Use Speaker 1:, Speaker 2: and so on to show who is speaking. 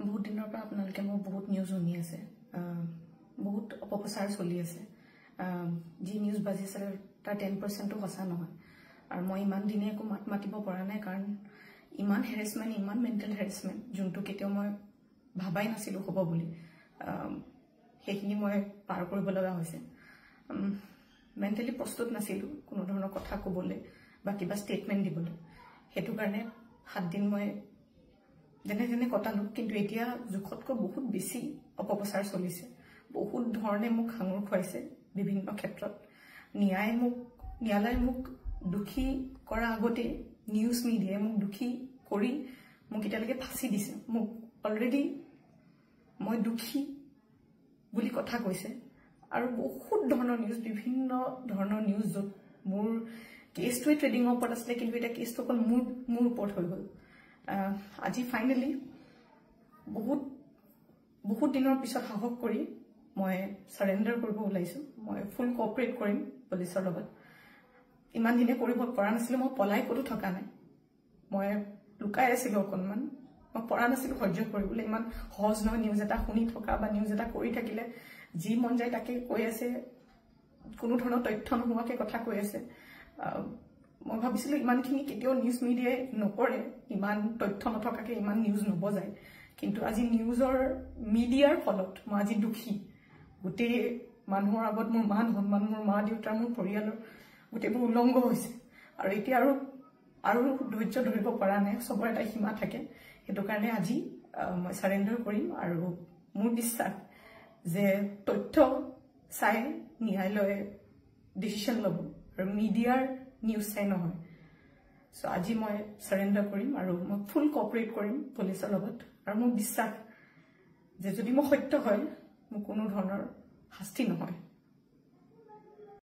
Speaker 1: বহুত দিনৰ পৰা আপোনালোকে মোৰ বহুত নিউজ শুনি আছে, বহুত অপপ্ৰচাৰ চলি আছে। যি নিউজ বাজি আছে তাৰ 10%ও সঁচা নহয়। আৰু মই ইমান দিনে একো মাত মাতিব পৰা নাই, কাৰণ ইমান হেৰেছমেণ্ট, ইমান মেণ্টেল হেৰেছমেণ্ট, যোনটো কেতিয়াও মই ভাবাই নাছিলোঁ হ'ব বুলি, সেইখিনি মই পাৰ কৰিব লগা হৈছে। মেণ্টেলি প্ৰস্তুত নাছিলোঁ কোনো ধৰণৰ কথা ক'বলৈ বা কিবা ষ্টেটমেণ্ট দিবলৈ। সেইটো কাৰণে 7 দিন মই যেনে যেনে কটালোঁ, কিন্তু এতিয়া জোখতকৈ বহুত বেছি অপপ্ৰচাৰ চলিছে। বহুত ধৰণে মোক সাঙুৰ খুৱাইছে বিভিন্ন ক্ষেত্ৰত। ন্যায়ালয়ে মোক দোষী কৰাৰ আগতে নিউজ মিডিয়াই মোক দোষী কৰি মোক এতিয়ালৈকে ফাঁচি দিছে। মোক অলৰেডি মই দোষী বুলি কথা কৈছে, আৰু বহুত ধৰণৰ নিউজ, বিভিন্ন ধৰণৰ নিউজ, য'ত মোৰ কেছটোৱে ট্ৰেডিঙৰ ওপৰত আছিলে, কিন্তু এতিয়া কেছটো অকল মোৰ ওপৰত হৈ গ'ল। আজি ফাইনেলি বহুত দিনৰ পিছত সাহস কৰি মই চাৰেণ্ডাৰ কৰিব ওলাইছোঁ। মই ফুল কোঅপাৰেট কৰিম পুলিচৰ লগত। ইমান দিনে কৰিব পৰা নাছিলোঁ, মই পলাই ক'তো থকা নাই, মই লুকাই আছিলোঁ অকণমান, মই পৰা নাছিলোঁ সহ্য কৰিবলৈ। ইমান সহজ নহয় নিউজ এটা শুনি থকা বা নিউজ এটা কৰি থাকিলে, যি মন যায় তাকে কৈ আছে, কোনো ধৰণৰ তথ্য নোহোৱাকৈ কথা কৈ আছে। মই ভাবিছিলোঁ ইমানখিনি কেতিয়াও নিউজ মিডিয়াই নকৰে, ইমান তথ্য নথকাকৈ ইমান নিউজ নবজায়। কিন্তু আজি মিডিয়াৰ ফলত মই আজি দোষী। গোটেই মানুহৰ আগত মোৰ মান সন্মান, মোৰ মা দেউতা, মোৰ পৰিয়ালৰ গোটেইবোৰ উলংঘ হৈছে। আৰু এতিয়া আৰু ধৈৰ্য ধৰিব পৰা নাই, চবৰে এটা সীমা থাকে। সেইটো কাৰণে আজি মই চাৰেণ্ডাৰ কৰিম। আৰু মোৰ বিশ্বাস যে তথ্য চাই ন্যায়ালয়ে ডিচিশ্যন ল'ব, আৰু মিডিয়াৰ নিউজ চাই নহয়। চ' আজি মই চাৰেণ্ডাৰ কৰিম, আৰু মই ফুল কোঅপাৰেট কৰিম পুলিচৰ লগত। আৰু মোৰ বিশ্বাস যে যদি মই সত্য হয়, মোৰ কোনো ধৰণৰ শাস্তি নহয়।